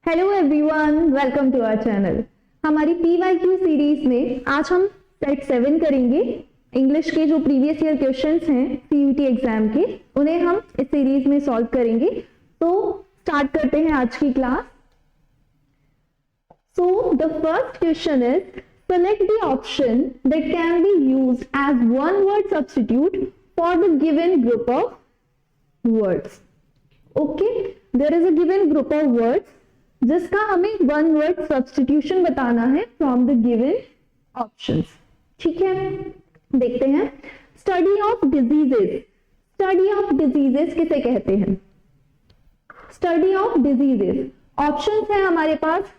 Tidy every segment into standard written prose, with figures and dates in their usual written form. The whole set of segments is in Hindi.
Hello everyone, welcome to our channel. हमारी PYQ सीरीज में आज हम सेट 7 करेंगे। इंग्लिश के जो प्रीवियस ईयर क्वेश्चंस हैं CUET एग्जाम के, उन्हें हम इस सीरीज में सॉल्व करेंगे। तो स्टार्ट करते हैं आज की class. So the first question is select the option that can be used as one word substitute for the given group of words. Okay, there is a given group of words जिसका हमें वन वर्ड सब्स्टिट्यूशन बताना है फ्रॉम द गिवन ऑप्शंस। ठीक है, देखते हैं। Study of diseases. Study of diseases किसे कहते हैं? स्टडी ऑफ डिजीजेस ऑप्शंस हैं हमारे पास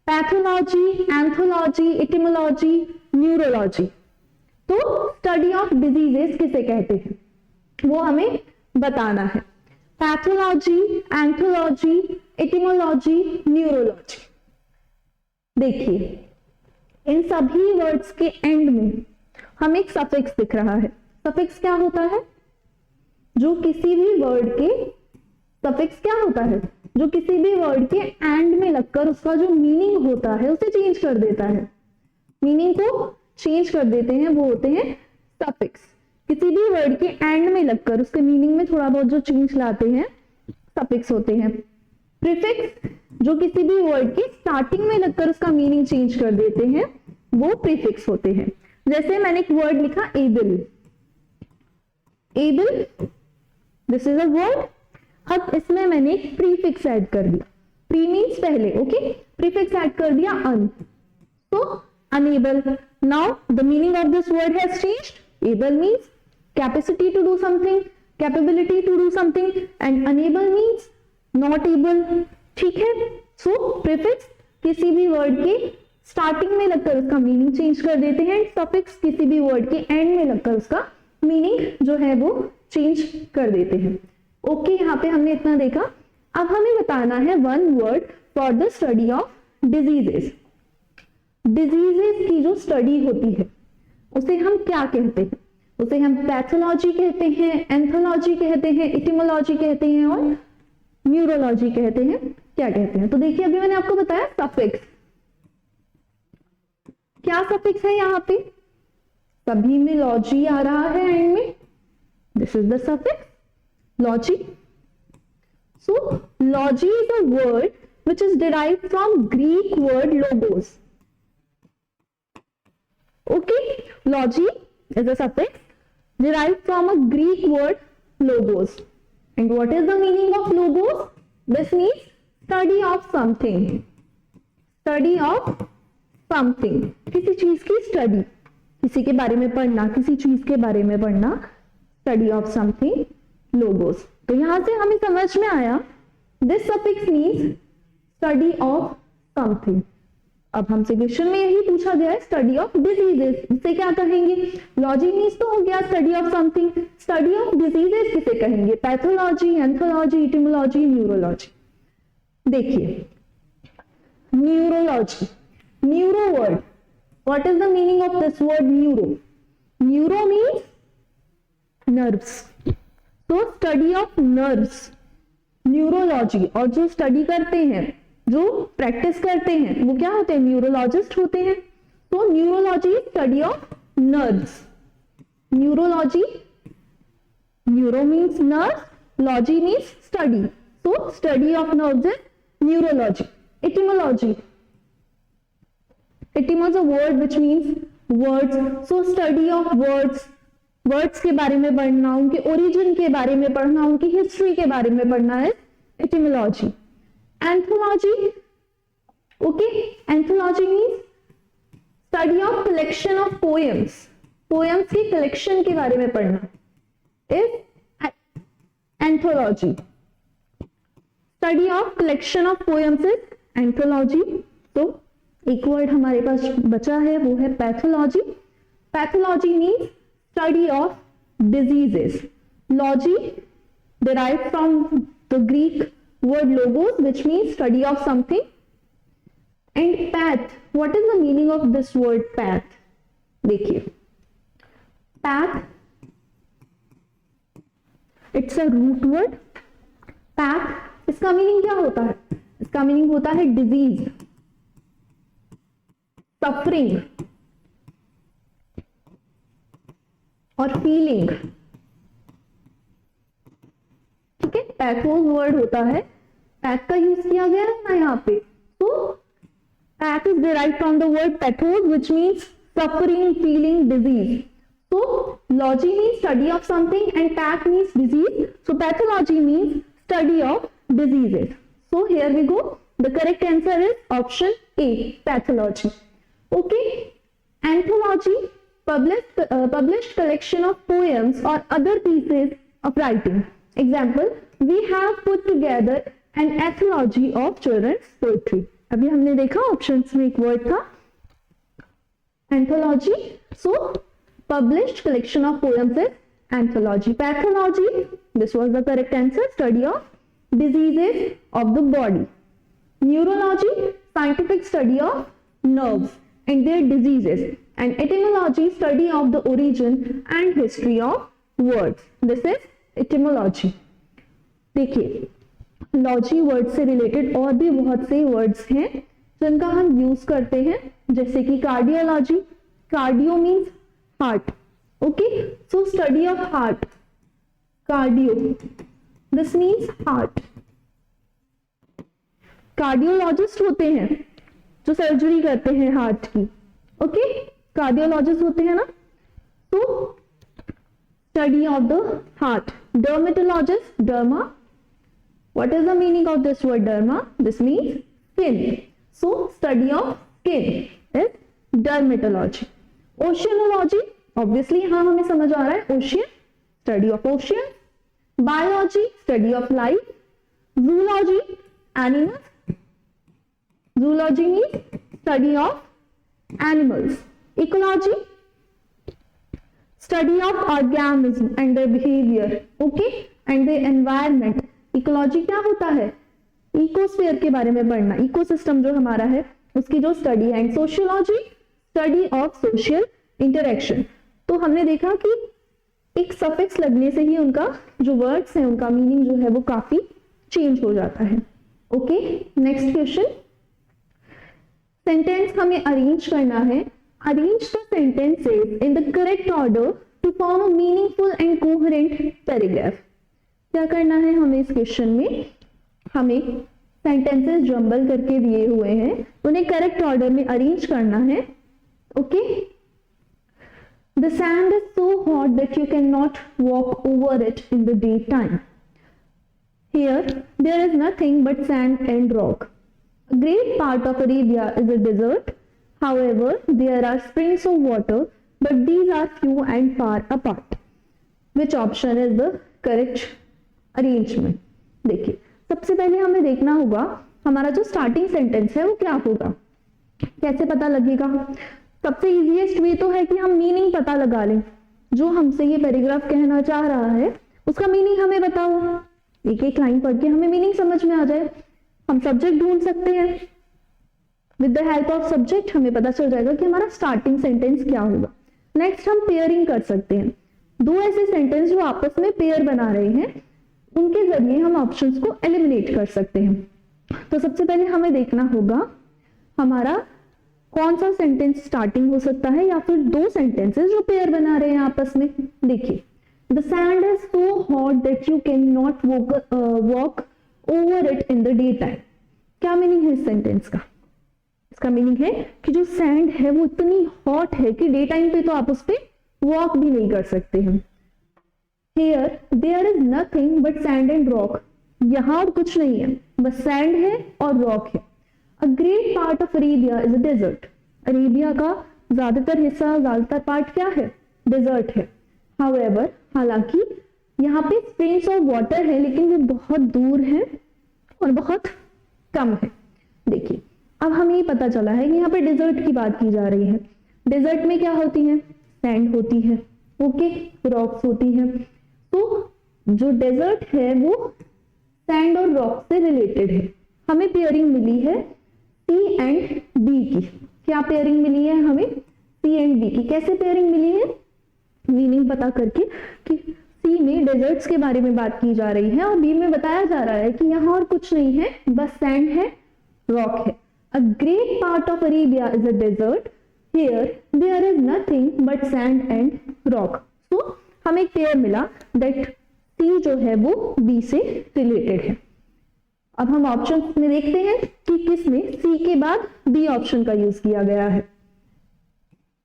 पैथोलॉजी, एंथोलॉजी, इटिमोलॉजी, न्यूरोलॉजी। तो स्टडी ऑफ डिजीजेस किसे कहते हैं वो हमें बताना है। Pathology, anthology, etymology, neurology. देखिए, इन सभी वर्ड्स के एंड में हमें एक सफिक्स दिख रहा है। सफिक्स क्या होता है? जो किसी भी वर्ड के सफिक्स क्या होता है? जो किसी भी वर्ड के एंड में लगकर उसका जो मीनिंग होता है उसे चेंज कर देता है। मीनिंग को चेंज कर देते हैं, वो होते हैं सफिक्स। किसी भी वर्ड के एंड में लगकर उसके मीनिंग में थोड़ा बहुत जो चेंज लाते हैं सफिक्स होते हैं। प्रीफिक्स जो किसी भी वर्ड के स्टार्टिंग में लगकर उसका मीनिंग चेंज कर देते हैं वो प्रीफिक्स होते हैं। जैसे मैंने एक वर्ड लिखा able. Able, this is a word. अब इसमें मैंने एक प्रीफिक्स ऐड कर दिया। प्री मीन्स पहले, ओके, प्रीफिक्स ऐड कर दिया अन, तो unable. Now the meaning of this word has changed. Able means capacity to do something, capability to do something, and unable means not able. ठीक है, सो प्रीफिक्स किसी भी वर्ड के स्टार्टिंग में लगकर उसका मीनिंग चेंज कर देते हैं। सफिक्स किसी भी वर्ड के एंड में लगकर उसका मीनिंग जो है वो चेंज कर देते हैं। ओके, यहाँ पे हमने इतना देखा। अब हमें बताना है one word for the study of diseases. Diseases की जो स्टडी होती है उसे हम क्या कहते हैं? उसे हम पैथोलॉजी कहते हैं, एंथोलॉजी कहते हैं, इटिमोलॉजी कहते हैं और न्यूरोलॉजी कहते हैं। क्या कहते हैं? तो देखिए, अभी मैंने आपको बताया सफिक्स। क्या सफिक्स है यहाँ पे? सभी में लॉजी आ रहा है एंड में, this is the suffix logy. So logy is a word which is derived from Greek word logos. Okay, logy is a suffix derived from a Greek word logos. And what is the meaning of logos? This means study of something. Study of something. किसी चीज की स्टडी, किसी के बारे में पढ़ना, किसी चीज के बारे में पढ़ना, study of something, logos. तो यहां से हमें समझ में आया this suffix means study of something. अब हमसे क्वेश्चन में यही पूछा गया है स्टडी ऑफ डिजीजेस, इसे क्या कहेंगे? लॉजी मीन्स तो हो गया study of something. Study of diseases किसे कहेंगे? Pathology, anthology, etymology, neurology. देखिए, neurology, neuro word, what is the meaning of this word neuro? Neuro means nerves. तो स्टडी ऑफ नर्व्स, न्यूरोलॉजी। और जो स्टडी करते हैं, जो प्रैक्टिस करते हैं, वो क्या होते हैं? न्यूरोलॉजिस्ट होते हैं। तो neurology study of nerves. Neurology, neuro means nerves, logy means study. तो study of nerves is neurology. Etymology, etymo is a word which means words. So study of words, words के बारे में पढ़ना, उनके ओरिजिन के बारे में पढ़ना, उनकी हिस्ट्री के बारे में पढ़ना है etymology. Anthology, okay, anthology means study of collection of poems. Poems की कलेक्शन के बारे में पढ़ना is anthology. Study of collection of poems is anthology. तो एक वर्ड हमारे पास बचा है, वो है pathology. Pathology means study of diseases. Logy derived from the Greek word logos, which means study of something. And path, what is the meaning of this word path? देखिए, path, it's a root word. path, इसका मीनिंग क्या होता है? इसका मीनिंग होता है डिजीज, सफरिंग और फीलिंग। ठीक है, पैथोस वर्ड होता है, पैथ का यूज किया गया है ना यहाँ पे। तो path is derived from the word pathos which means suffering, feeling, disease. So logy means study of something and path means disease. So pathology means study of diseases. So here we go. The correct answer is option A, pathology. Okay. Anthology, published collection of poems or other pieces of writing. Example, we have put together an anthology of children's poetry. अभी हमने देखा ऑप्शंस में एक वर्ड था anthology. So published collection of poems is anthology. Pathology, this was the correct answer, study of diseases of the body. Neurology, scientific study of nerves and their diseases. And etymology, study of the origin and history of words. This is etymology. देखिए, लॉजी वर्ड से रिलेटेड और भी बहुत से वर्ड्स हैं जिनका हम यूज करते हैं, जैसे कि cardiology, cardio means heart, okay, so study of heart, cardio, this means heart. Cardiologist होते हैं जो सर्जरी करते हैं हार्ट की, ओके, कार्डियोलॉजिस्ट होते हैं ना। तो study of the heart. Dermatologist, derma, what is the meaning of this word derma? This means skin. So study of skin is dermatology. Oceanology, obviously यहाँ हमें समझ आ रहा है ocean, study of ocean. Biology, study of life. Zoology, animals. Zoology means study of animals. Ecology, study of organism and their behavior, okay, and the environment. Ecology क्या होता है? इकोस्फीयर के बारे में पढ़ना, इकोसिस्टम जो हमारा है उसकी जो स्टडी है। And sociology, study of social interaction. तो हमने देखा कि एक सफिक्स लगने से ही उनका जो वर्ड्स है उनका मीनिंग जो है वो काफी चेंज हो जाता है। Okay, next question. सेंटेंस हमें अरेंज करना है। Arrange the sentences in the correct order to form a meaningful and coherent paragraph. क्या करना है हमें इस क्वेश्चन में? हमें सेंटेंसेस जंबल करके दिए हुए हैं, उन्हें करेक्ट ऑर्डर में अरेंज करना है। Okay, the sand is so hot that you can not walk over it in the day time. Here there is nothing but sand and rock. A great part of Arabia is a desert. However, there are springs of water, but these are few and far apart. Which option is the correct arrangement? देखिए, सबसे पहले हमें देखना होगा हमारा जो स्टार्टिंग सेंटेंस है वो क्या होगा। कैसे पता लगेगा? सबसे इजीएस्ट वे तो है कि हम मीनिंग पता लगा लें। जो हमसे ये पैराग्राफ कहना चाह रहा है उसका मीनिंग हमें बताओ। एक एक लाइन पढ़ के हमें मीनिंग समझ में आ जाए। हम सब्जेक्ट ढूंढ सकते हैं, with the help of subject हमें पता चल जाएगा कि हमारा स्टार्टिंग सेंटेंस क्या होगा। नेक्स्ट हम पेयरिंग कर सकते हैं। दो ऐसे सेंटेंस जो आपस में पेयर बना रहे हैं उनके जरिए हम ऑप्शंस को एलिमिनेट कर सकते हैं। तो सबसे पहले हमें देखना होगा हमारा कौन सा सेंटेंस स्टार्टिंग हो सकता है या फिर दो सेंटेंसेस जो पेयर बना रहे हैं आपस में। देखिए, the sand is so hot that you can not walk over it in the day time. क्या मीनिंग है इस सेंटेंस का? इसका मीनिंग है कि जो सैंड है वो इतनी हॉट है कि डे टाइम पे तो आप उस पर वॉक भी नहीं कर सकते हैं। Here there is nothing but sand and rock. यहाँ और कुछ नहीं है, बस सैंड है और रॉक है। A great part of Arabia is a desert. Arabia का ज्यादातर हिस्सा, ज्यादातर पार्ट क्या है? डेजर्ट है। However, हालांकि यहाँ पे स्प्रिंग्स ऑफ वाटर है लेकिन वो बहुत दूर है और बहुत कम है। देखिए, अब हमें ये पता चला है कि यहाँ पे डेजर्ट की बात की जा रही है। डेजर्ट में क्या होती है? सैंड होती है, ओके, रॉक्स होती है। तो जो डेजर्ट है वो सैंड और रॉक से रिलेटेड है। हमें पेयरिंग मिली है सी एंड बी की। क्या पेयरिंग मिली है हमें? सी एंड बी की। कैसे पेयरिंग मिली है? मीनिंग पता करके कि सी में डेजर्ट्स के बारे में बात की जा रही है और बी में बताया जा रहा है कि यहाँ और कुछ नहीं है, बस सैंड है रॉक है। A great part of Arabia is a desert, here there is nothing but sand and rock. So हमें एक पेयर मिला दैट सी जो है वो बी से रिलेटेड है। अब हम ऑप्शन में देखते हैं कि किसमें सी के बाद बी ऑप्शन का यूज किया गया है।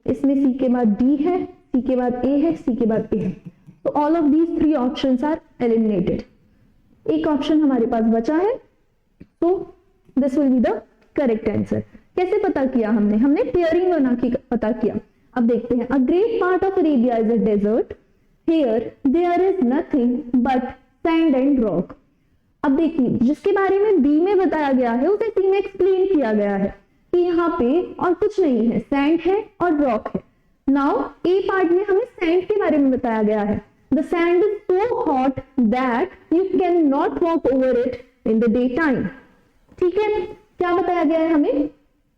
इसमें सी के बाद डी है, सी के बाद ए है, सी के बाद ए है। तो all of these three options are eliminated. एक ऑप्शन हमारे पास बचा है, तो this will be the correct answer. कैसे पता किया हमने पेयरिंग बना के पता किया। अब देखते हैं, a great part of Arabia is a desert, here there is nothing but sand and rock. अब देखिए, जिसके बारे में बी में बताया गया है उसे सी में एक्सप्लेन किया गया है कि यहाँ पे और कुछ नहीं है, सैंड है और रॉक है। नाउ ए पार्ट में हमें सैंड के बारे में बताया गया है। The sand is so hot that you can not walk over it in the day time. ठीक है, क्या बताया गया है हमें?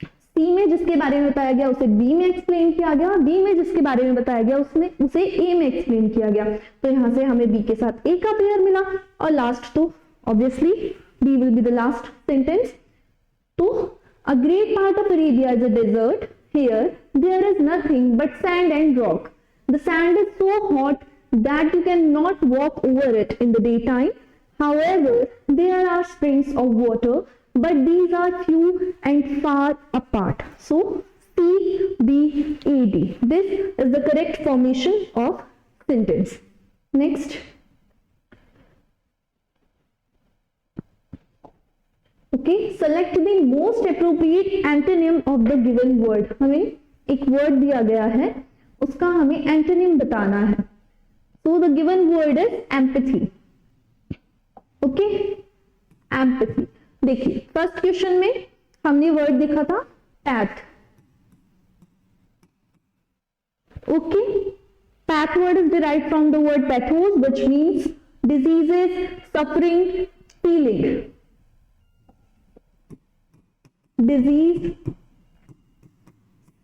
सी में जिसके बारे में बताया गया उसे बी में एक्सप्लेन किया गया, बी में जिसके बारे में बताया गया उसमें उसे ए में एक्सप्लेन किया गया। तो यहाँ से हमें बी के साथ ए का पेयर मिला और लास्ट तो obviously B will be the last sentence. तो a great part of Arabia is a desert, here there is nothing but sand and rock. The sand is so hot that you can not walk over it in the day time, however there are springs of water but these are few and far apart. So C, B, A, D. This is the correct formation of sentence. Next. Okay, select the most appropriate antonym of the given word. हमें एक word दिया गया है, उसका हमें antonym बताना है. So the given word is empathy. Okay, empathy. देखिए, फर्स्ट क्वेश्चन में हमने वर्ड देखा था path. Okay, path word is derived from the word pathos which means diseases, suffering, feeling. Disease,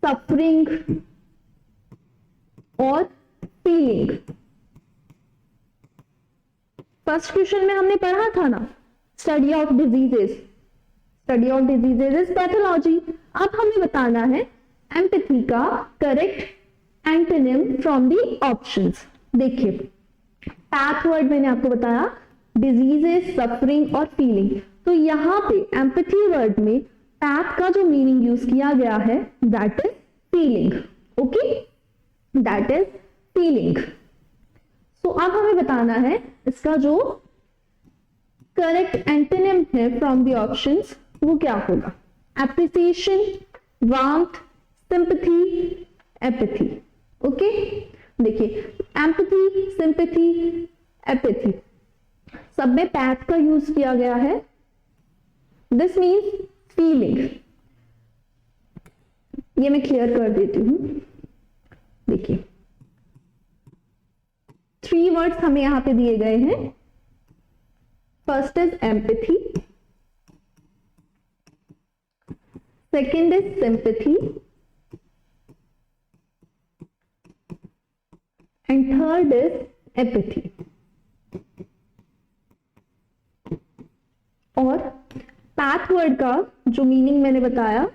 suffering और फीलिंग। फर्स्ट क्वेश्चन में हमने पढ़ा था ना, study of diseases. Study of diseases is pathology. अब हमें बताना है एम्पैथी का correct antonym from the options. देखिए, पैथ वर्ड मैंने आपको बताया डिजीजेस, सफरिंग और फीलिंग। तो यहाँ पे एम्पैथी वर्ड में पैथ का जो मीनिंग यूज किया गया है that is feeling. Okay, that is feeling. तो अब हमें बताना है इसका जो करेक्ट एंटोनिम है फ्रॉम द ऑप्शंस वो क्या होगा। Appreciation, warmth, sympathy, apathy. Okay, देखिए एम्पैथी, सिंपैथी, एपैथी सब में पैथ का यूज किया गया है। This means feeling. ये मैं क्लियर कर देती हूं। देखिए, 3 वर्ड्स हमें यहां पे दिए गए हैं। First is empathy, second is sympathy and third is apathy. और पैथ वर्ड का जो मीनिंग मैंने बताया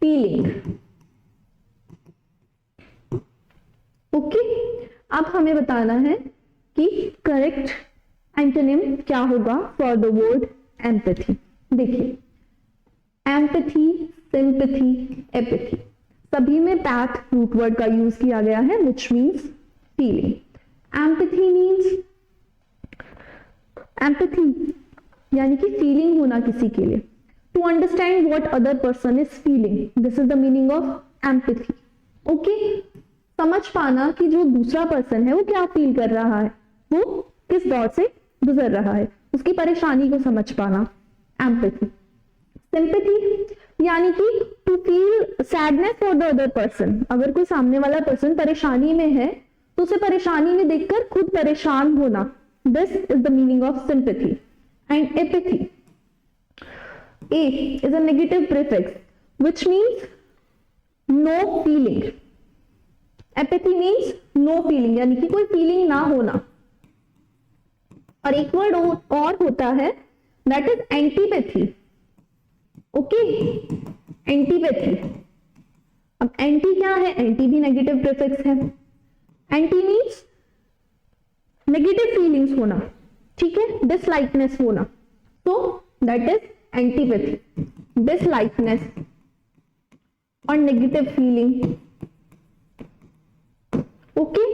फीलिंग। ओके, अब हमें बताना है कि करेक्ट एंटोनिम क्या होगा फॉर द वर्ड एम्पैथी। देखिए, एम्पैथी, सिंपैथी, एपैथी सभी में पैथ रूट वर्ड का यूज किया गया है which means feeling. Empathy means empathy यानी कि फीलिंग होना किसी के लिए। To understand what other person is feeling, this is the meaning of empathy. Okay, समझ पाना कि जो दूसरा पर्सन है वो क्या फील कर रहा है, वो किस दौर से गुजर रहा है, उसकी परेशानी को समझ पाना, एम्पैथी। सिंपैथी यानी कि to feel sadness for the other person. अगर कोई सामने वाला पर्सन परेशानी में है तो उसे परेशानी में देखकर खुद परेशान होना, this is the meaning of sympathy. And apathy, A is a negative prefix which means no feeling. Apathy means no feeling यानी कि कोई फीलिंग ना होना। और एक वर्ड और होता है that is antipathy. Okay, antipathy. अब एंटी क्या है? एंटी भी नेगेटिव प्रीफिक्स है। एंटी मीन्स नेगेटिव फीलिंग्स होना, ठीक है, डिसलाइकनेस होना, तो दैट इज एंटीपैथी, डिसलाइकनेस और negative feeling. Okay,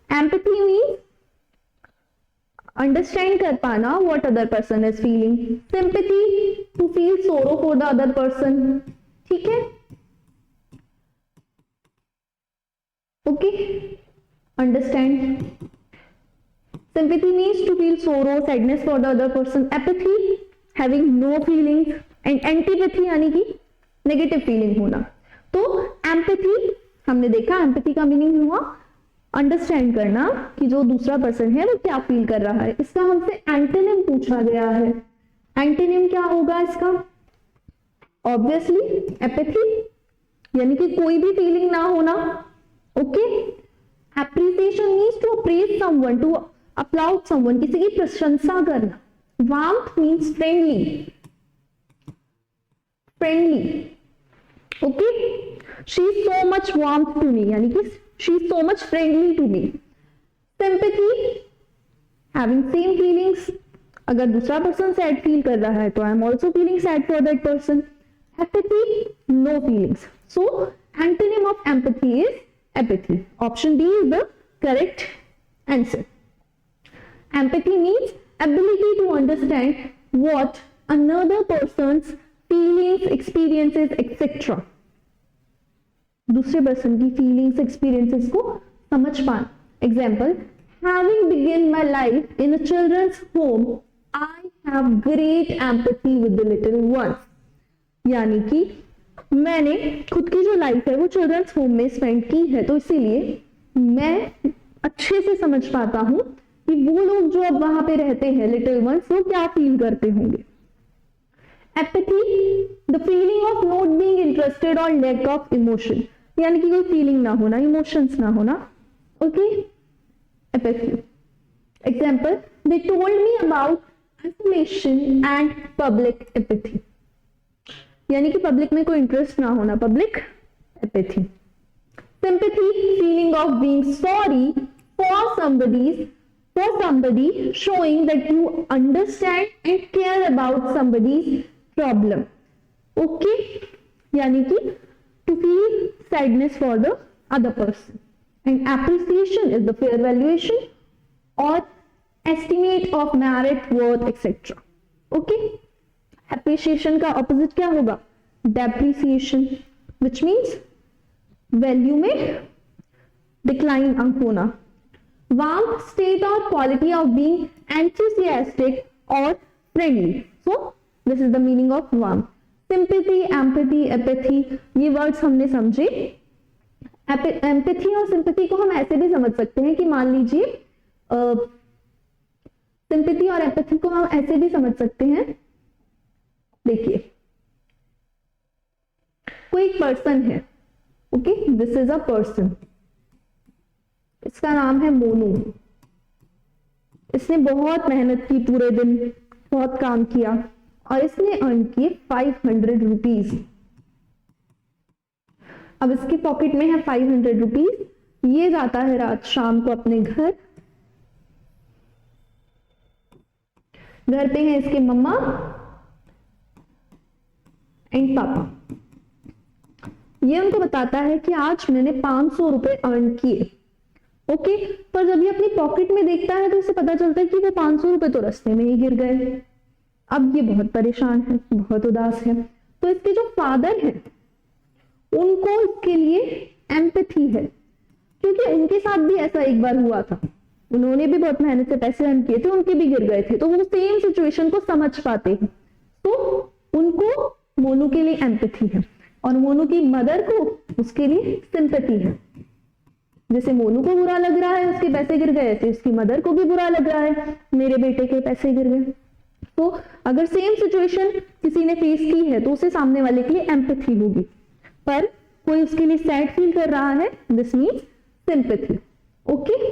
empathy means understand कर पाना what other person is feeling. Sympathy to feel sorrow for the other person, ठीक है, okay, understand. Sympathy means to feel sorrow, sadness for the other person. Apathy, having no feelings, and antipathy यानी कि negative feeling होना। तो empathy हमने देखा, empathy का मीनिंग हुआ अंडरस्टैंड करना कि जो दूसरा पर्सन है वो क्या फील कर रहा है। इसका हमसे एंटोनिम पूछा गया है। एंटोनिम क्या होगा इसका? ऑब्वियसली एपैथी, यानी कि कोई भी फीलिंग ना होना। Okay, appreciation means to appraise someone, to applaud someone, किसी की प्रशंसा करना। warmth means friendly, okay, she is so much warmth to me, यानी कि she is so much friendly to me। sympathy, having same feelings, अगर दूसरा पर्सन सैड फील कर रहा है तो I am also feeling sad for that person. apathy, no feelings, so antonym of empathy is apathy। option D is the correct answer। Empathy means ability to understand what another person's feelings, experiences, etc. दूसरे पर्सन की फीलिंग्स, एक्सपीरियंसेस को समझ पाना। Example, having begun my life in a children's home, I have great empathy with the little ones। यानी कि मैंने खुद की जो लाइफ है वो चिल्ड्रंस होम में स्पेंड की है, तो इसीलिए मैं अच्छे से समझ पाता हूं कि वो लोग जो अब वहां पे रहते हैं, लिटिल वंस, वो क्या फील करते होंगे। Apathy, the feeling of not being interested और लैक ऑफ इमोशन, यानी कि कोई फीलिंग ना होना, इमोशंस ना होना। Okay, apathy. Example, they told me about isolation and public apathy, यानी कि पब्लिक में कोई इंटरेस्ट ना होना, public apathy. Sympathy, feeling of being sorry for somebody, showing that you understand and care about somebody's problem। okay, यानी कि to feel sadness for the other person। and appreciation is the fair valuation or estimate of merit, worth, etc। okay, appreciation का opposite क्या होगा? depreciation, which means value में decline होना। warmth, state or quality of being enthusiastic or friendly, so this is the meaning of warmth। sympathy, empathy, apathy, ये words हमने समझे। empathy और sympathy को हम ऐसे भी समझ सकते हैं कि मान लीजिए sympathy और empathy को हम ऐसे भी समझ सकते हैं। देखिए, कोई एक पर्सन है, okay, this is a person, इसका नाम है मोनू। इसने बहुत मेहनत की, पूरे दिन बहुत काम किया और इसने अर्न किए 500 रुपीज। अब इसके पॉकेट में है 500 रुपीज। ये जाता है रात शाम को अपने घर पे है इसके मम्मा एंड पापा। ये उनको बताता है कि आज मैंने 500 रुपए अर्न किए। ओके, पर जब ये अपनी पॉकेट में देखता है तो इसे पता चलता है कि वो 500 रुपए तो रास्ते में ही गिर गए। अब ये बहुत परेशान है, बहुत उदास है। तो इसके जो फादर हैं उनको इसके लिए एम्पैथी है, क्योंकि उनके साथ भी ऐसा एक बार हुआ था। उन्होंने भी बहुत मेहनत से पैसे अर्न किए थे, उनके भी गिर गए थे, तो वो सेम सिचुएशन को समझ पाते हैं। तो उनको मोनू के लिए एम्पैथी है और मोनू की मदर को उसके लिए सिंपैथी है। जैसे मोनू को बुरा लग रहा है उसके पैसे गिर गए, ऐसे उसकी मदर को भी बुरा लग रहा है मेरे बेटे के पैसे गिर गए। तो अगर सेम सिचुएशन किसी ने फेस की है तो उसे सामने वाले के लिए एम्पैथी होगी, पर कोई उसके लिए सैड फील कर रहा है, this means sympathy. Okay,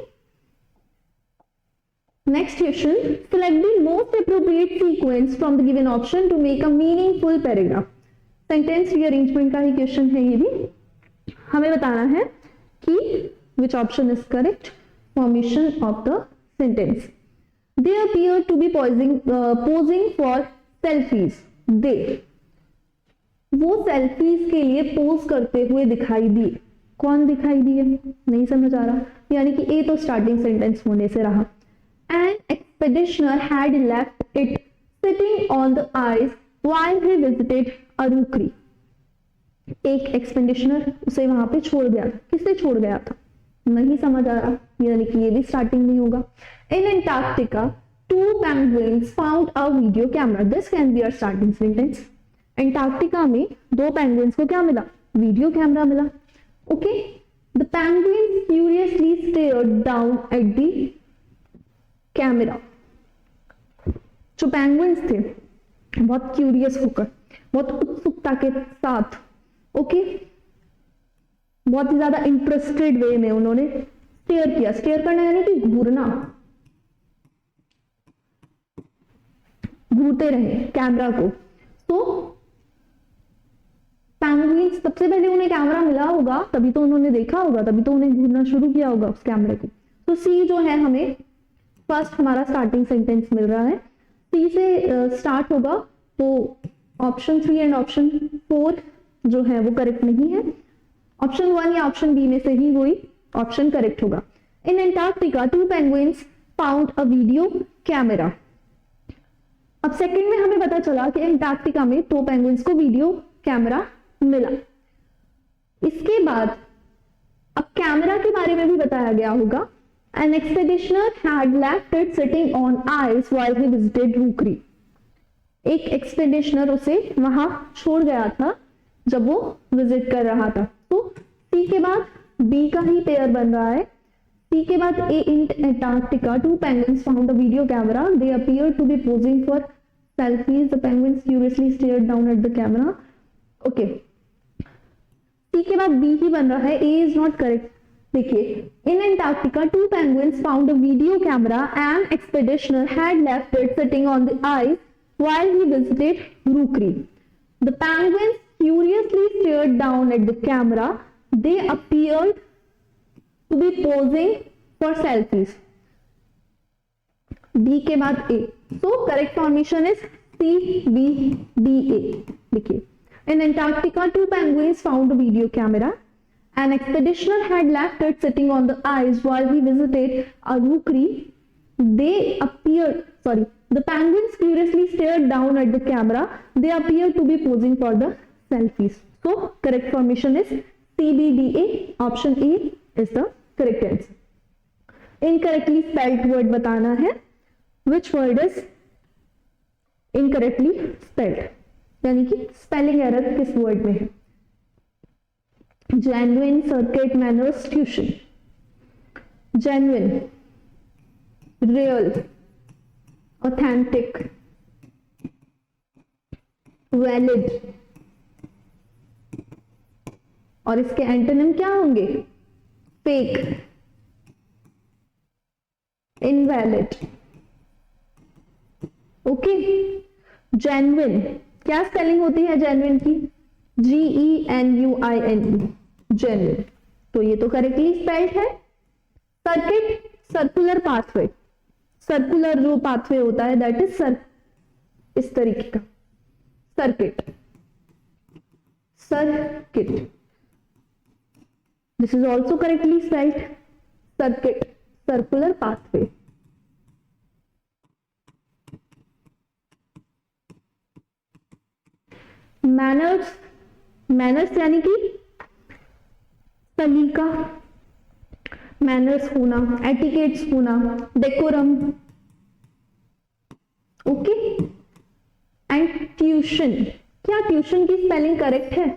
next question, select the most appropriate sequence from the given option to make a meaningful paragraph। Sentence rearrangement का ही क्वेश्चन है ये भी। हमें बताना है कि which option is correct formation of the sentence. They appear to be posing for selfies. They, वो सेल्फीज के लिए पोज करते हुए दिखाई दिए। कौन दिखाई दिए, नहीं समझ आ रहा, यानी कि ए तो स्टार्टिंग सेंटेंस होने से रहा। An expeditioner had left it sitting on the ice while he visited a rookery. एक एक्सपेडिशनर उसे वहां पे छोड़ गया था। किससे छोड़ गया था, नहीं समझ आ रहा, यानी कि ये भी स्टार्टिंग में होगा। In Antarctica two penguins found a video camera. This can be a starting sentence. Antarctica में दो पेंगुइन्स को क्या मिला, वीडियो कैमरा मिला। Okay, the penguins curiously stared down at the camera. जो पेंगुइन्स थे बहुत क्यूरियस होकर, बहुत उत्सुकता के साथ, ओके, बहुत ही ज्यादा इंटरेस्टेड वे में उन्होंने स्टेयर किया। स्टेयर करना यानी कि घूरना, घूरते रहे कैमरा को। तो पेंगुइन्स, सबसे पहले उन्हें कैमरा मिला होगा, तभी तो उन्होंने देखा होगा, तभी तो उन्हें घूरना शुरू किया होगा उस कैमरे को। तो सी जो है हमें फर्स्ट हमारा स्टार्टिंग सेंटेंस मिल रहा है, सी से स्टार्ट होगा। तो ऑप्शन 3 एंड ऑप्शन 4 जो है वो करेक्ट नहीं है। ऑप्शन 1 या ऑप्शन बी में से ही कोई ऑप्शन करेक्ट होगा। In Antarctica two penguins found a video camera. अब सेकंड में हमें पता चला कि एंटार्क्टिका में दो पेंगुइन्स को वीडियो कैमरा मिला। इसके बाद अब कैमरा के बारे में भी बताया गया होगा। An expeditioner had left it sitting on ice while he visited Rukri. एक एक्सपेडिशनर उसे वहां छोड़ गया था जब वो विजिट कर रहा था। तो सी के बाद बी का ही पेयर बन रहा है। सी के बाद A in Antarctica two penguins found a video camera. They appear to be posing for selfies. The penguins curiously stared down at the camera. Okay, C के बाद बी ही बन रहा है, ए इज नॉट करेक्ट। देखिए, in Antarctica two penguins found a video camera and expeditioner had left it sitting on the ice while he visited rookery. The penguins curiously stared down at the camera. They appeared to be posing for selfies. B के बाद A, so correct formation is C B D A. देखिए, in Antarctica two penguins found a video camera. An expeditioner had left it sitting on the ice while he visited Arukri. The penguins curiously stared down at the camera. They appeared to be posing for the selfies. So correct formation is CBDA. Option A is the correct answer. Incorrectly spelled word बताना है. Which word is incorrectly spelled? यानी कि स्पेलिंग एरर किस वर्ड में है? Genuine, circuit, manners, tuition. Genuine, real, authentic, valid, और इसके एंटोनिम क्या होंगे? Fake, invalid. ओके, जेन्युइन क्या स्पेलिंग होती है जेन्युइन की? GENUINE, genuine. तो ये तो करेक्टली स्पेल्ड है। सर्किट, सर्कुलर पाथवे, सर्कुलर जो पाथवे होता है दैट इज इस तरीके का circuit, circuit. This is also correctly spelled circuit, circular pathway. Manners, manners यानी कि सलीका, मैनर्स होना, एटिकेट्स होना, डेकोरम। ओके, एंड ट्यूशन, क्या ट्यूशन की स्पेलिंग करेक्ट है?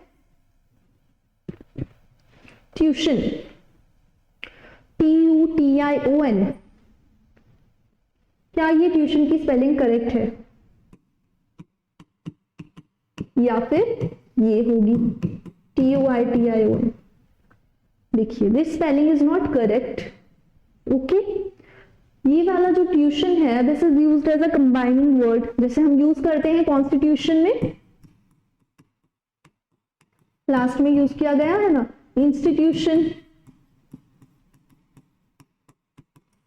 ट्यूशन, TUTION, क्या ये ट्यूशन की स्पेलिंग करेक्ट है या फिर ये होगी TUITION? देखिए, this spelling is not correct. Okay, ये वाला जो ट्यूशन है this is used as a combining word, जैसे हम यूज करते हैं कॉन्स्टिट्यूशन में लास्ट में यूज किया गया है ना, institution,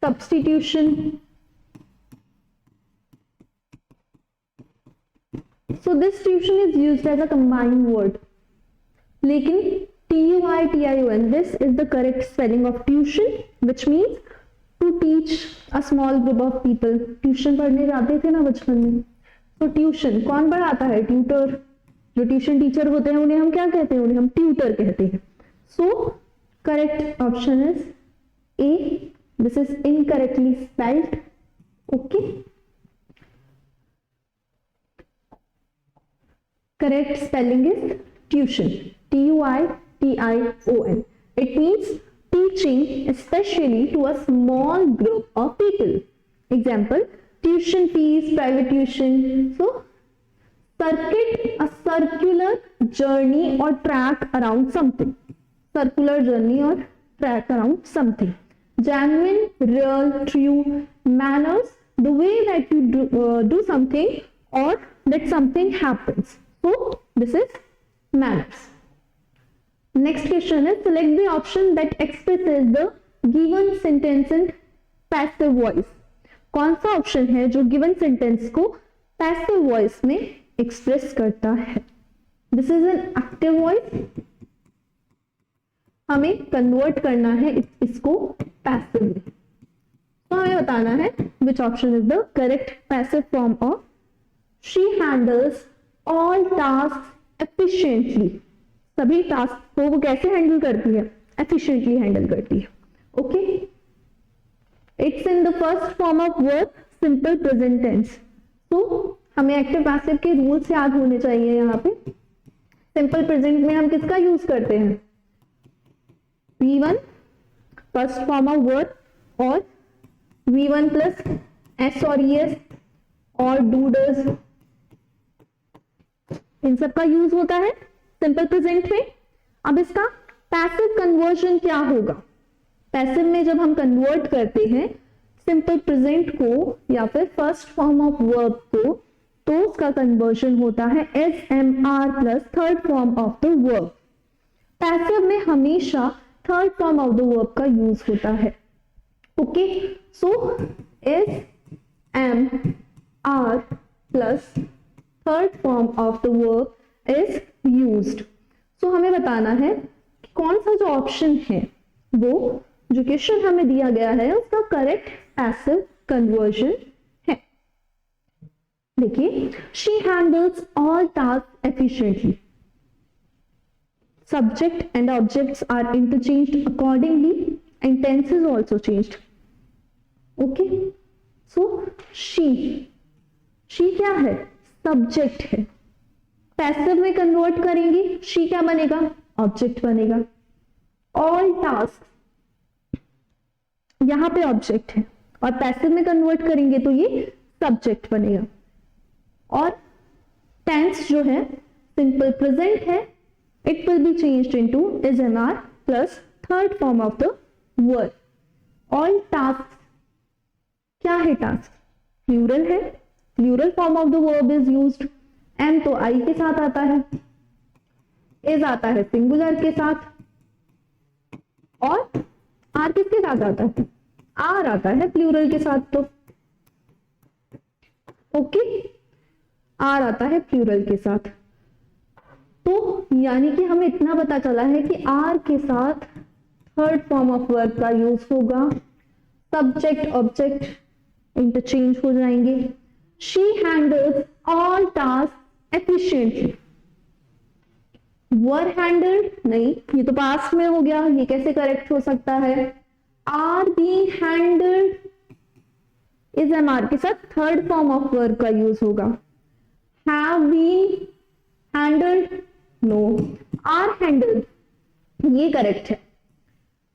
substitution. So this tuition is used as a combined word. लेकिन tuition, this is the correct spelling of tuition, which means to teach a small group of people. Tuition पढ़ने जाते थे ना बचपन में, तो ट्यूशन कौन पढ़ाता है? ट्यूटर. जो ट्यूशन टीचर होते हैं उन्हें हम क्या कहते हैं? उन्हें हम ट्यूटर कहते हैं. So correct option is a. This is incorrectly spelled. Okay, correct spelling is tuition, tuition. It means teaching especially to a small group of people. Example, tuition fees, private tuition. So circuit, a circular journey or track around something. Circular journey or track around something. Genuine, real, true. Manners, the way that you do something or that something happens. So this is manners. Next question is, select the option that expresses the given sentence in passive voice. कौन सा ऑप्शन है जो given sentence को passive voice में express करता है? This is an active voice. हमें convert करना है इसको passive में. तो हमें बताना है which option is the correct passive form of she handles all tasks efficiently. सभी टास्क को वो कैसे हैंडल करती है? efficiently हैंडल करती है. Okay, it's in the first form of verb, simple present tense. तो हमें एक्टिव पैसिव के रूल्स याद होने चाहिए. यहाँ पे सिंपल प्रेजेंट में हम किसका यूज करते हैं? V1 first form of verb और V1 प्लस S और ES और डू डज, इन सब का यूज होता है सिंपल प्रेजेंट में. अब इसका पैसिव कन्वर्जन क्या होगा? पैसिव में जब हम कन्वर्ट करते हैं सिंपल प्रेजेंट को या फिर फर्स्ट फॉर्म ऑफ वर्ब को, तो उसका कन्वर्जन होता है SMR plus third form of the verb. Passive में हमेशा third form of the verb का यूज होता है. Okay, so SMR plus third form of the verb is used. So हमें बताना है कि कौन सा जो ऑप्शन है वो जो क्वेश्चन हमें दिया गया है उसका करेक्ट पैसिव कन्वर्जन है. देखिए, she handles all task efficiently. Subject and objects are interchanged accordingly and tense is also changed. Okay, so she क्या है? सब्जेक्ट है. पैसिव में कन्वर्ट करेंगे, शी क्या बनेगा? ऑब्जेक्ट बनेगा. ऑल टास्क यहां पे ऑब्जेक्ट है और पैसिव में कन्वर्ट करेंगे तो ये सब्जेक्ट बनेगा. और टेंस जो है सिंपल प्रेजेंट है, it will be changed into SMR plus third form of the word. All task क्या है? टास्क प्लूरल है. Plural form of the verb is used. Am तो आई के साथ आता है, इज आता है सिंगुलर के साथ, और आर किसके साथ आता है? आर आता है प्लूरल के साथ. तो ओके, आर आता है प्लूरल के साथ. तो यानी कि हमें इतना पता चला है कि आर के साथ थर्ड फॉर्म ऑफ वर्ब का यूज होगा. सब्जेक्ट ऑब्जेक्ट इंटरचेंज हो जाएंगे. She handles all task efficiently. Were handled नहीं, ये तो पास्ट में हो गया, ये कैसे करेक्ट हो सकता है? Are being handled is MR के साथ थर्ड फॉर्म ऑफ वर्ब का यूज होगा. Have been handled, no, are handled, ये करेक्ट है.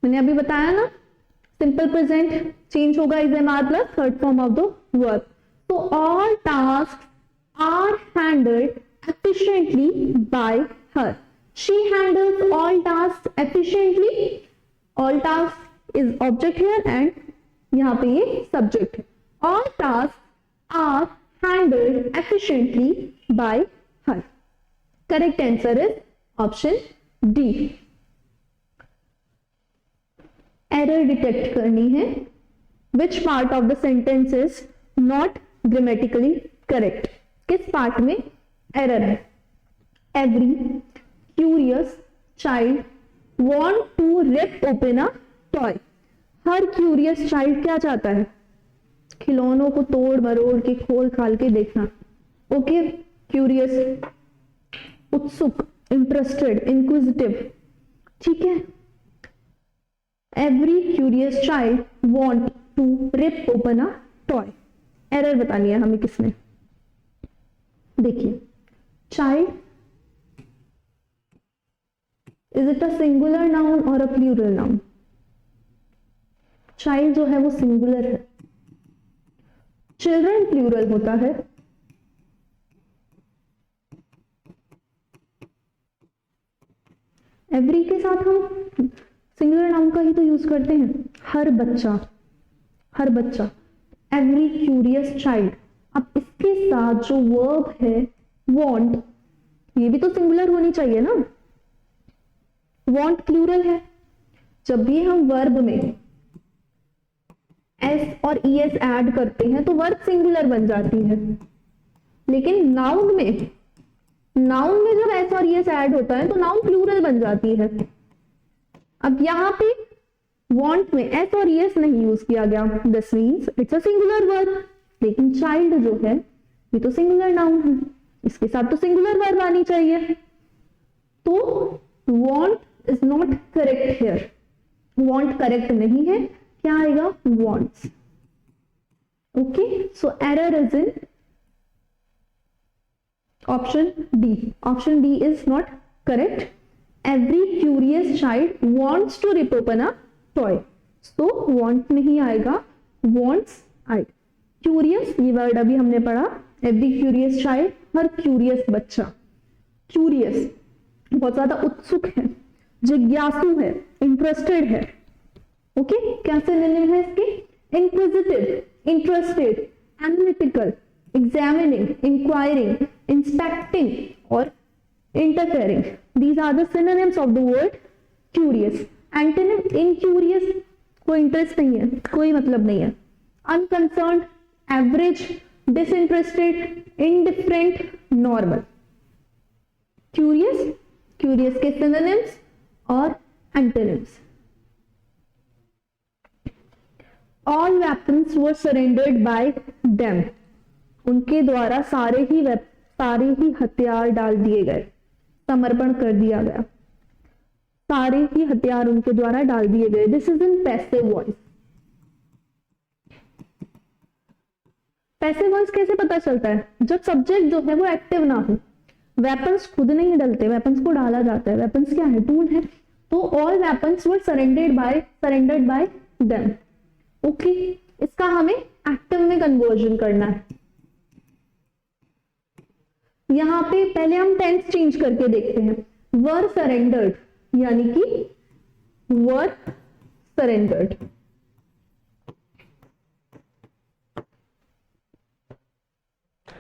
मैंने अभी बताया ना, सिंपल प्रेजेंट चेंज होगा is MR plus third form of the verb. तो all task are handled efficiently by her. She handles all tasks efficiently. All tasks is object here and यहाँ पे ये subject है. All tasks are handled efficiently by her. Correct answer is option D. Error detect करनी है, which part of the sentence is not grammatically correct, किस पार्ट में एरर है। Every curious child want to rip open a toy, हर क्यूरियस चाइल्ड क्या चाहता है, खिलौनों को तोड़ मरोड़ के खोल खाल के देखना। ओके, क्यूरियस, उत्सुक, इंटरेस्टेड, इंक्विजिटिव, ठीक है। Every curious child want to rip open a toy, error बतानी है हमें किसमें। देखिए, child, is it a singular noun और अ प्लूरल नाउन। चाइल्ड जो है वो सिंगुलर है, चिल्ड्रन प्लूरल होता है। एवरी के साथ हम सिंगुलर नाउन का ही तो यूज करते हैं, हर बच्चा, हर बच्चा, एवरी क्यूरियस चाइल्ड। अब इसके साथ जो वर्ब है want, ये भी तो सिंगुलर होनी चाहिए ना, want प्लूरल है। जब भी हम वर्ब में s और es ऐड करते हैं तो वर्ब सिंगुलर बन जाती है, लेकिन नाउन में जब s और es ऐड होता है तो नाउन प्लूरल बन जाती है। अब यहाँ पे want में s और es नहीं यूज किया गया, this means it's a singular verb. लेकिन चाइल्ड जो है ये तो सिंगुलर नाउन है, इसके साथ तो सिंगुलर वर्ब आनी चाहिए। तो want is not correct here, want correct नहीं है, क्या आएगा wants। Okay, so error is in option D, option D is not correct. Every curious child wants to rip open a toy, so want नहीं आएगा, wants आएगा। क्यूरियस, ये वर्ड अभी हमने पढ़ा, एवरी क्यूरियस चाइल्ड, हर क्यूरियस बच्चा। क्यूरियस बहुत ज्यादा उत्सुक है, जिज्ञासु है, इंटरेस्टेड है। ओके, क्या सिनोनिम है इसके, inquisitive, interested, analytical, examining, inquiring, inspecting और interfering. These are the synonyms of the word curious. Antonym incurious, कोई इंटरेस्ट नहीं है, कोई मतलब नहीं है। Unconcerned, average, disinterested, indifferent, normal. Curious, curious के सिनोनिम्स और antonyms. All weapons were surrendered by them, उनके द्वारा सारे ही हथियार डाल दिए गए, समर्पण कर दिया गया, सारे ही हथियार उनके द्वारा डाल दिए गए। This is in passive voice. Passive voice कैसे पता चलता है, जब सब्जेक्ट जो है वो एक्टिव ना हो। वेपन्स खुद नहीं डलते, वेपन्स को डाला जाता है। वेपन्स क्या है, टूल है। तो all weapons were surrendered by them. Okay, इसका हमें एक्टिव में कन्वर्जन करना है। यहां पे पहले हम टेंस चेंज करके देखते हैं। वर सरेंडर्ड यानी कि were surrendered,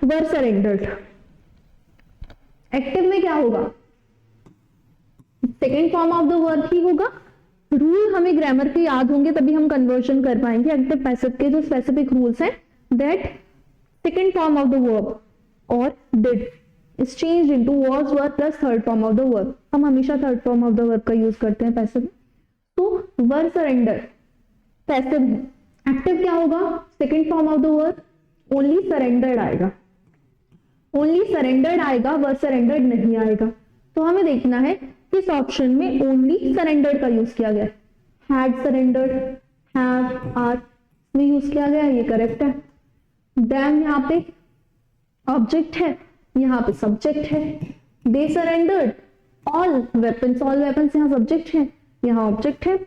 were surrendered. Active में क्या होगा, second form of the verb ही होगा। रूल हमें ग्रामर के याद होंगे तभी हम कन्वर्जन कर पाएंगे। एक्टिव पैसिव के जो स्पेसिफिक रूल्स हैं, that second form of the verb और did is changed into was, were plus third form of the verb. हम हमेशा third form of the verb का यूज करते हैं पैसिव। तो वर सरेंडर पैसिव है। एक्टिव क्या होगा, second form of the verb, only surrendered आएगा, ओनली सरेंडर्ड आएगा, वर सरेंडर्ड नहीं आएगा। तो हमें देखना है किस ऑप्शन में ओनली सरेंडर्ड का यूज किया गया। हैड सरेंडर्ड, हैव, आर में यूज किया गया, ये करेक्ट है। देम यहाँ पे ऑब्जेक्ट है, यहाँ पे सब्जेक्ट है। They surrendered, all weapons, all weapons यहाँ सब्जेक्ट है, यहाँ ऑब्जेक्ट है,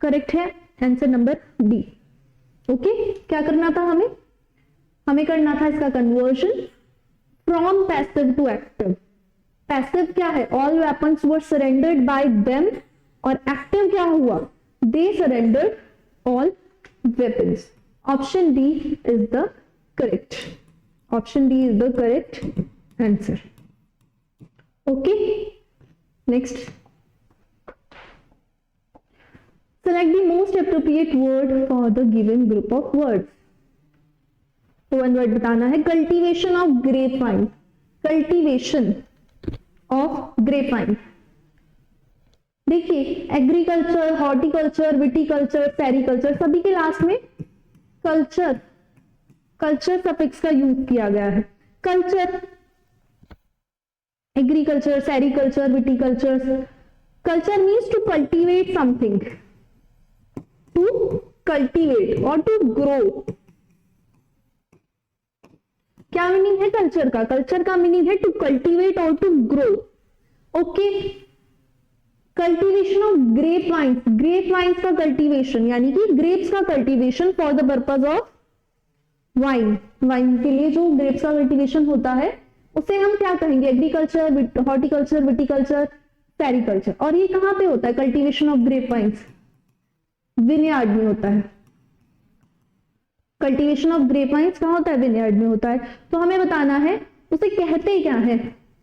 करेक्ट है। Answer number D. ओके, क्या करना था हमें करना था इसका conversion from passive to active. Passive क्या है, all weapons were surrendered by them, और एक्टिव क्या हुआ, they surrendered all weapons. Option D is the correct, option D is the correct answer. Okay, next, select the most appropriate word for the given group of words. तो वन वर्ड बताना है, cultivation of grapevine, cultivation of grapevine. देखिए एग्रीकल्चर, हॉर्टिकल्चर, विटीकल्चर, सेरिकल्चर, सभी के लास्ट में कल्चर, कल्चर सफिक्स का यूज किया गया है। Culture, agriculture, sericulture, viticulture, culture means to cultivate something, to cultivate और टू ग्रो। क्या मीनिंग है कल्चर का? कल्चर का मीनिंग है टू कल्टीवेट और to grow. Okay, cultivation of grape vines, grape vines का कल्टीवेशन यानी कि ग्रेप्स का cultivation for the purpose of wine, wine के लिए जो ग्रेप्स का कल्टीवेशन होता है उसे हम क्या कहेंगे? Agriculture, horticulture, viticulture, sericulture. और ये कहां पे होता है cultivation of grape vines? Vineyard में होता है। कल्टीवेशन ऑफ ग्रेप वाइन्स कहां होता है? विनयार्ड में होता है। तो हमें बताना है उसे कहते क्या है,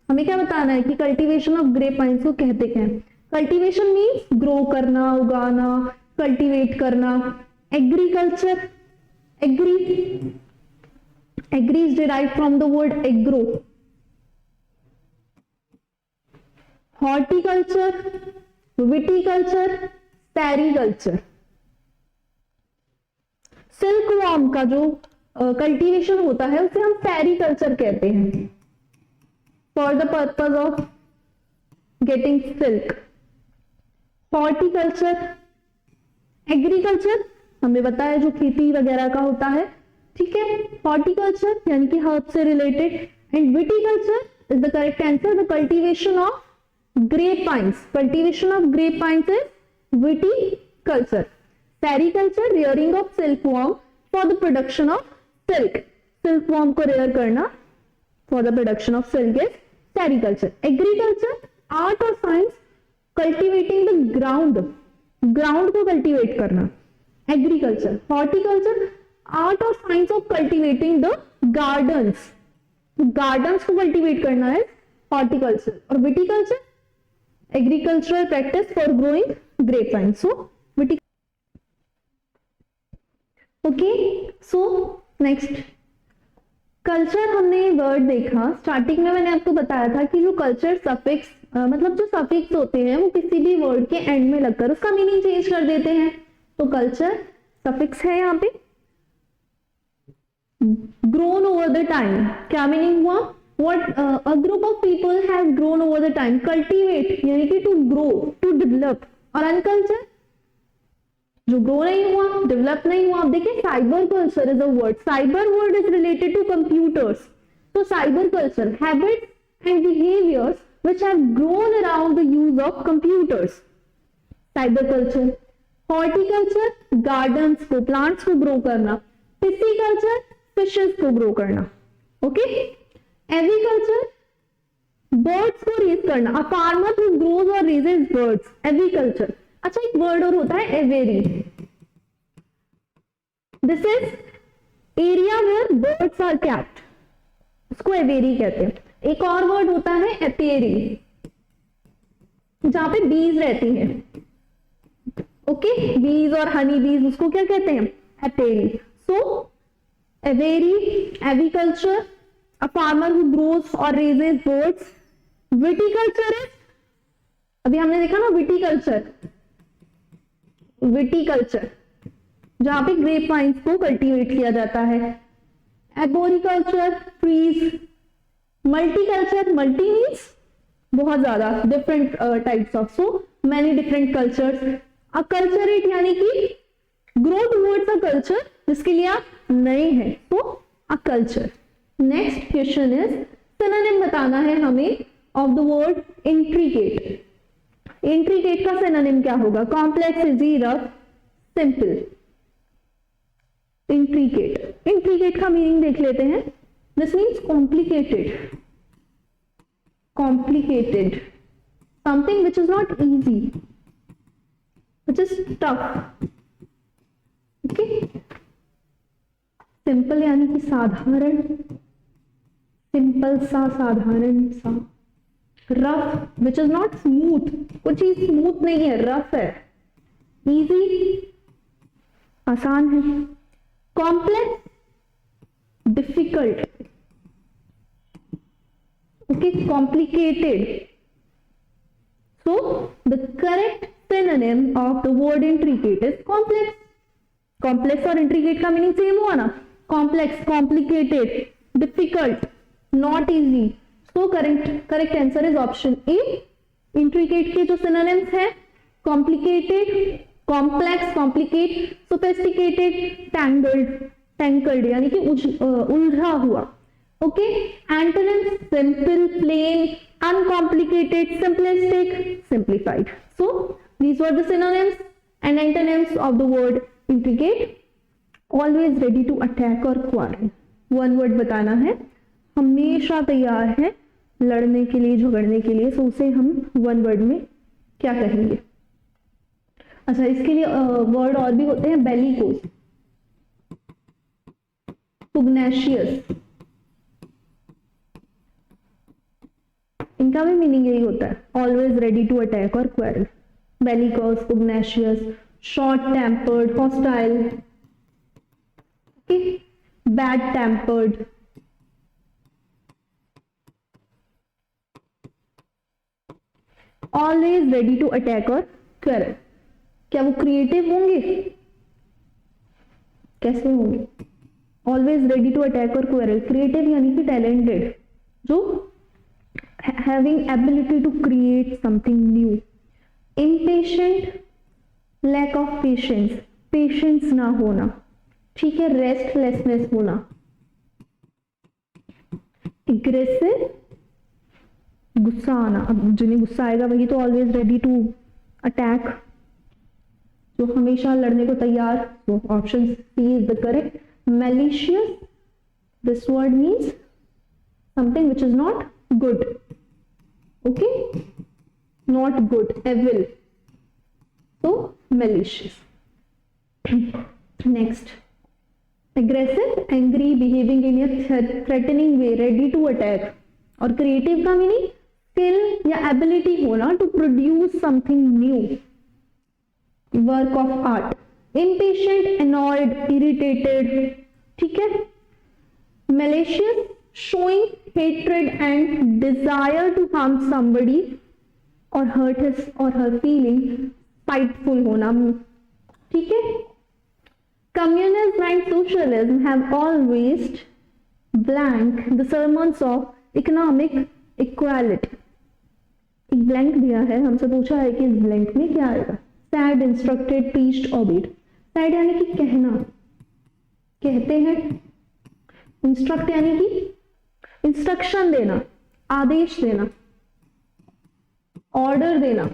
हमें क्या बताना है कि कल्टीवेशन ऑफ ग्रेप वाइन्स को कहते क्या है। कल्टीवेशन मीन्स ग्रो करना, उगाना, कल्टीवेट करना। Agriculture, agri, agri is derived from the word agro. Horticulture, viticulture, sericulture. Silk worm का जो कल्टीवेशन होता है उसे हम सेरिकल्चर कहते हैं, for the purpose of getting silk. Horticulture, agriculture हमें बताया जो खेती वगैरह का होता है, ठीक है। हॉर्टिकल्चर यानी कि हर्ब से related. And viticulture is the correct answer, the cultivation of grape vines, cultivation of grape vines is viticulture. Sericulture, rearing of silkworm for the production of silk, silkworm को rear करना for the production of silk is sericulture. Agriculture, art or science cultivating the ground, ground को cultivate करना, agriculture. Horticulture, art or science of cultivating the gardens, gardens को cultivate करना है horticulture. और viticulture, agricultural practice for growing grapevine. So viticulture. Okay, so next, culture हमने वर्ड देखा। स्टार्टिंग में मैंने आपको बताया था कि जो कल्चर सफिक्स मतलब जो सफिक्स होते हैं वो किसी भी वर्ड के एंड में लगकर उसका मीनिंग चेंज कर देते हैं। तो कल्चर सफिक्स है यहाँ पे। ग्रोन ओवर द टाइम, क्या मीनिंग हुआ? What a group of people has grown over the time. Cultivate यानी कि टू ग्रो, टू डेवलप। और अनकल्चर जो ग्रो नहीं हुआ, डेवलप नहीं हुआ। देखिए cyber culture is a word, cyber word is related to computers. तो cyber culture, habits and behaviours which have grown around the use of computers, cyber culture. Horticulture, gardens को, प्लांट्स को ग्रो करना। पिसिकल्चर, फिशेस को ग्रो करना। ओके, एग्रीकल्चर, बर्ड्स को रेज करना। अ फार्मर हु ग्रोज और रेजेस बर्ड्स, एग्रीकल्चर। अच्छा, एक वर्ड और होता है aviary, this is area where birds are kept, उसको एवेरी कहते हैं। एक और वर्ड होता है एपियरी, जहां पे बीज रहती हैं। ओके, बीज और हनी बीज, उसको क्या कहते हैं? Apiary. So Avery, agriculture, a farmer who grows और रेजेस बर्ड्स। विटीकल्चर इज, अभी हमने देखा ना विटीकल्चर, विटीकल्चर जहां पे ग्रेप वाइन्स को कल्टीवेट किया जाता है। Arboriculture, trees. Multiculture, multi means बहुत ज्यादा, different types of, so many different cultures. Acculturate यानी कि ग्रो टुवर्ड्स अ कल्चर जिसके लिए आप नए हैं, तो a culture. Next question is synonym बताना है हमें of the word intricate. Intricate का सिनोनिम क्या होगा? Complex, easy, rough, simple. Intricate, intricate का मीनिंग देख लेते हैं। This means complicated, complicated, something which is not easy, which is tough. Okay, simple यानी कि साधारण, सिंपल सा, साधारण सा। Rough which is not smooth, कुछ चीज स्मूथ नहीं है, रफ है। इजी आसान है। Complex difficult, okay, complicated. So the correct synonym of the word intricate is complex. Complex और intricate का मीनिंग सेम हुआ ना, complex, complicated, difficult, not easy. So correct answer is option A. Intricate के जो synonyms है complicated, complex, complicate, sophisticated, tangled यानी कि उलझा हुआ। Okay, antonyms simple, plain, uncomplicated, simplistic, simplified. So these were the synonyms and antonyms of the word intricate. Always ready to attack or quarrel. One word बताना है, हमेशा तैयार है लड़ने के लिए, झगड़ने के लिए। सो उसे हम वन वर्ड में क्या कहेंगे? अच्छा, इसके लिए वर्ड और भी होते हैं, बेलिकोस, पुग्नेशियस, इनका भी मीनिंग यही होता है, ऑलवेज रेडी टू अटैक और quarrel. Bellicose, pugnacious, short tempered, hostile, bad tempered, always ready to attack और क्वेरल। क्या वो क्रिएटिव होंगे? कैसे होंगे? ऑलवेज रेडी टू अटैक और क्वेरल, क्रिएटिव यानी कि टैलेंटेड, जो having ability to create something new. Impatient, lack of patience, patience ना होना, ठीक है, restlessness होना। Aggressive, गुस्सा आना, अब जिन्हें गुस्सा आएगा वही तो always ready to attack, जो हमेशा लड़ने को तैयार। So option C is the correct. Malicious, this word means something which is not good, okay, not good, evil, so malicious. Next, aggressive, angry, behaving in a threatening way, ready to attack। और creative का मीनिंग skill या ability होना to produce something new, work of art। impatient, annoyed, irritated, ठीक है। malicious, showing hatred and desire to harm somebody or hurt his or her feeling, spiteful होना, ठीक है। Communism and socialism have always blank the sermons of economic equality। एक ब्लैंक दिया है, हमसे पूछा है कि इस ब्लैंक में क्या आएगा? Said, instructed, preached, obeyed। Said यानी कि कहना, कहते हैं। इंस्ट्रक्ट यानी कि इंस्ट्रक्शन देना, आदेश देना, ऑर्डर देना।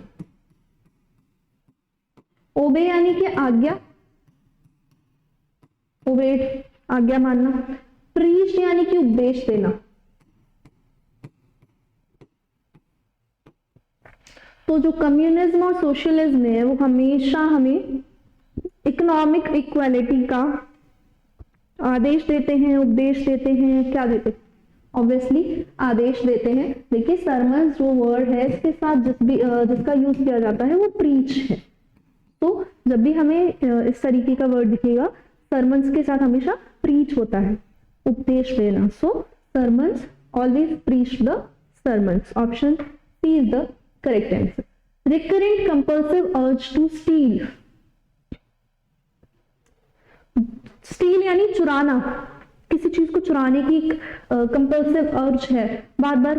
ओबे यानी कि आज्ञा, ओबेड आज्ञा मानना। प्रीच यानी कि उपदेश देना। तो जो कम्युनिज्म और सोशलिज्म है वो हमेशा हमें इकोनॉमिक इक्वालिटी का आदेश देते हैं, उपदेश देते हैं, क्या देते हैं? ऑब्वियसली आदेश देते हैं। देखिए सरमन जो वर्ड है इसके साथ जिसका यूज किया जाता है वो प्रीच है। तो जब भी हमें इस तरीके का वर्ड दिखेगा सरमन्स के साथ हमेशा प्रीच होता है, उपदेश देना। So sermons always preach the sermons. Option C is the correct answer. Recurrent compulsive urge to steal. Steal यानी चुराना, किसी चीज को चुराने की कंपल्सिव अर्ज है, बार बार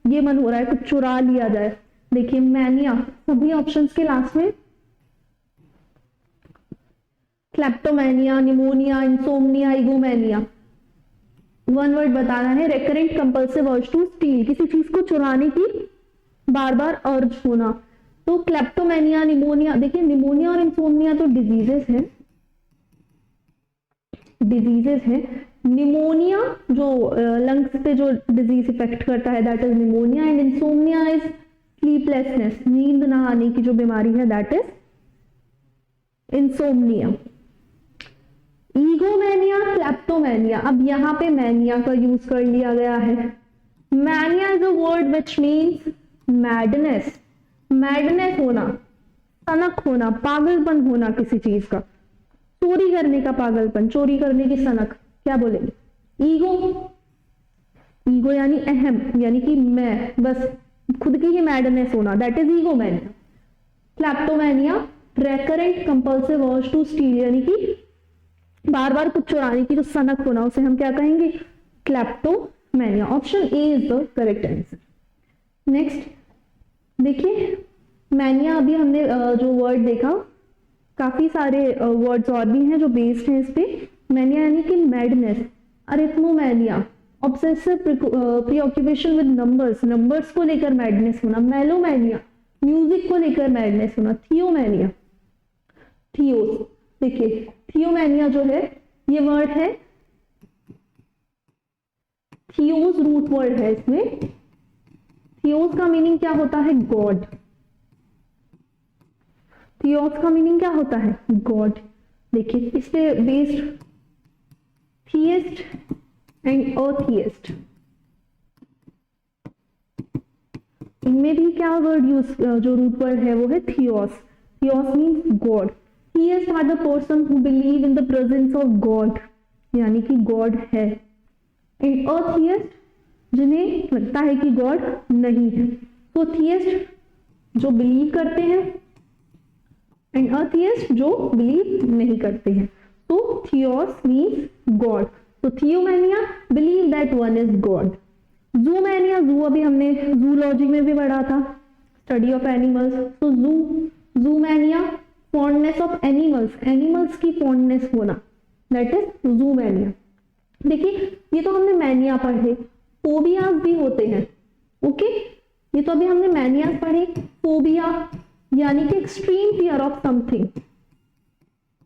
ये मन हो रहा है कुछ चुरा लिया जाए। देखिए मैनिया, सभी ऑप्शंस के लास्ट में kleptomania, pneumonia, insomnia, egomania. One word बताना है, recurrent compulsive urge to steal, किसी चीज को चुराने की बार बार अर्ज होना। तो क्लेप्टोमैनिया, निमोनिया, देखिए निमोनिया और इंसोम्निया तो डिजीजेस हैं, डिजीजेस है। निमोनिया जो लंग्स पे जो डिजीज इफेक्ट करता है that is pneumonia, and insomnia is sleeplessness, नींद ना आने की जो बीमारी है दैट इज इंसोम्निया। ईगोमैनिया, क्लेप्टोमैनिया, अब यहाँ पे मैनिया का यूज कर लिया गया है। Mania is a word which means madness, madness होना, सनक होना, पागलपन होना किसी चीज का, चोरी करने का पागलपन, चोरी करने की सनक, क्या बोलेंगे? ईगो, ईगो यानी अहम, यानी कि मैं, बस खुद की ही मैडनेस होना, that is egomania. Kleptomania, recurrent compulsive urge to steal, यानी कि बार बार कुछ चुराने की जो सनक होना, उसे हम क्या कहेंगे? Kleptomania. Option A is the correct answer. Next देखिए, मैनिया अभी हमने जो वर्ड देखा, काफी सारे वर्ड्स और भी हैं जो बेस्ड हैं इस पे। मैनिया यानी कि madness, arithmomania, obsessive preoccupation with numbers, numbers को लेकर मैडनेस होना। मेलोमैनिया, म्यूजिक को लेकर मैडनेस होना। थियोमैनिया, थियोस, देखिए थियोमैनिया जो है ये वर्ड है, थियोस रूट वर्ड है इसमें। थियोस का मीनिंग क्या होता है? गॉड। थियोस का मीनिंग क्या होता है? गॉड। देखिए इस पे बेस्ड थियस्ट एंड अथियस्ट, इनमें भी क्या वर्ड यूज, जो रूट वर्ड है वो है theos. Theos means God. Theist are the person who believe in the presence of God, यानी कि गॉड है। एंड अथियस्ट, जिन्हें लगता है कि गॉड नहीं है। तो थियस्ट जो बिलीव करते हैं, एंड अथियस्ट जो बिलीव नहीं करते हैं। तो थियोस मीन्स गॉड। तो theomania, believe that one is God. Zoomania, zoo अभी हमने जूलॉजी में भी पढ़ा था, स्टडी ऑफ एनिमल्स। तो जूमैनिया, फॉन्डनेस ऑफ एनिमल्स, एनिमल्स की फॉन्डनेस होना, दैट इज जूमैनिया। देखिए ये तो हमने मैनिया पढ़े, फोबियाज भी होते हैं। ओके, ये तो अभी हमने मैनियाज पढ़े। फोबिया यानी कि extreme fear of something,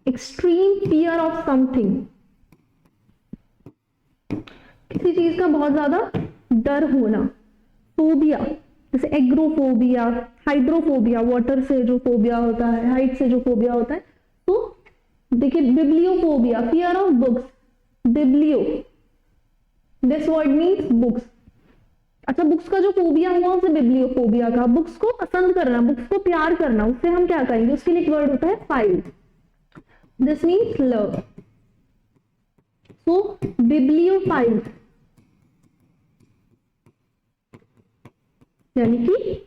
extreme fear of something, किसी चीज का बहुत ज्यादा डर होना। फोबिया जैसे एग्रोफोबिया, हाइड्रोफोबिया, वाटर से जो फोबिया होता है, हाइट से जो फोबिया होता है। तो देखिए bibliophobia, fear of books, biblio, this word means books. अच्छा, बुक्स का जो फोबिया हुआ उसे बिब्लियोफोबिया का, बुक्स को पसंद करना, बुक्स को प्यार करना, उससे हम क्या कहेंगे? उसके लिए एक वर्ड होता है phile, this means love. So bibliophile यानी कि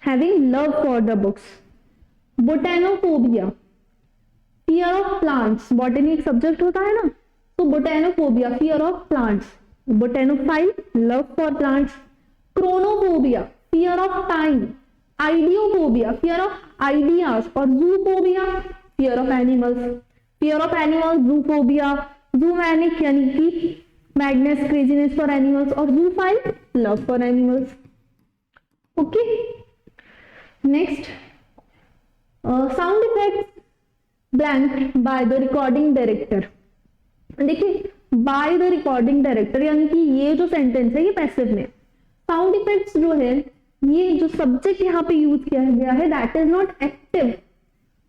having love for the books. Botanophobia, fear of plants, botany एक सब्जेक्ट होता है ना, तो botanophobia, fear of plants. Botanophile, love for plants. Chronophobia, fear of time. Ideophobia, fear of ideas. और zoophobia, fear of animals. Fear of animals, zoophobia. Zoomanic यानी कि मैडनेस, क्रेजीनेस फॉर एनिमल्स। और zoophile, love for animals. Okay, next sound effects blank by the recording director. देखिए बाय द रिकॉर्डिंग डायरेक्टर यानी कि ये जो सेंटेंस है ये पैसिव में। साउंड इफेक्ट्स जो है, ये जो सब्जेक्ट यहाँ पे यूज किया गया है that is not active.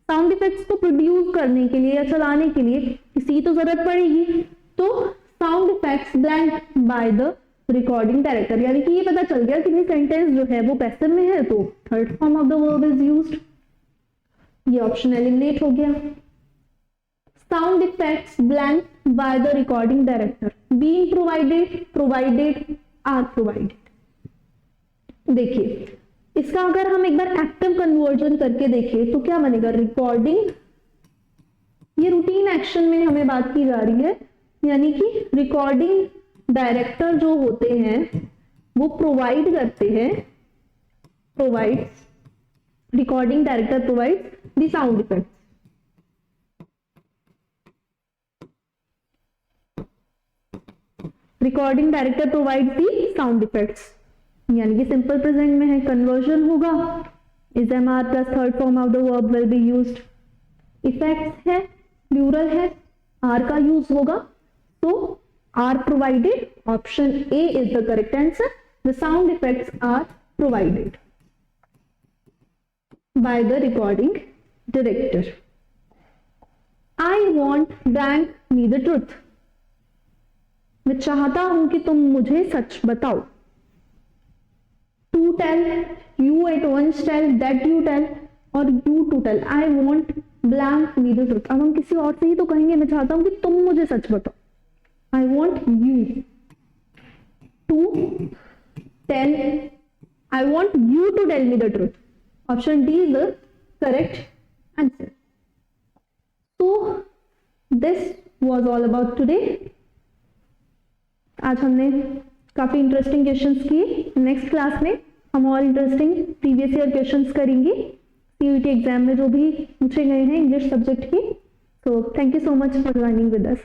Sound effects को प्रोड्यूस करने के लिए या चलाने के लिए किसी तो जरूरत पड़ेगी। तो sound effects blank by the recording director, यानी कि ये पता चल गया कि ये सेंटेंस जो है वो पैसिव में है, तो third form of the verb is used. ये ऑप्शन एलिमिनेट हो गया। Sound effects blank by the recording director, being provided, provided, are provided. देखिए इसका अगर हम एक बार एक्टिव कन्वर्जन करके देखें तो क्या बनेगा? रिकॉर्डिंग, ये रूटीन एक्शन में हमें बात की जा रही है, यानी कि रिकॉर्डिंग डायरेक्टर जो होते हैं वो प्रोवाइड करते हैं, provides, recording director provides the sound effects. Recording director provides the sound effects, यानी कि सिंपल प्रेजेंट में है, कन्वर्जन होगा, is am are plus third form of the verb will be used. Effects है, प्लूरल है, आर का यूज होगा, तो are provided, option A is the correct answer. The sound effects are provided by the recording director. I want blank me the truth, मैं चाहता हूं कि तुम मुझे सच बताओ। to tell, you at once tell, that you tell और you to tell. I want blank me the truth. अब हम किसी और से ही तो कहेंगे, मैं चाहता हूँ कि तुम मुझे सच बताओ. I want you to tell, I want you to tell me the truth. Option D is the correct answer. So this was all about today. आज हमने काफी इंटरेस्टिंग क्वेश्चंस किए. नेक्स्ट क्लास में हम और इंटरेस्टिंग प्रीवियस ईयर क्वेश्चंस करेंगे सीयूईटी एग्जाम में जो भी पूछे गए हैं इंग्लिश सब्जेक्ट की. So thank you so much for joining with us.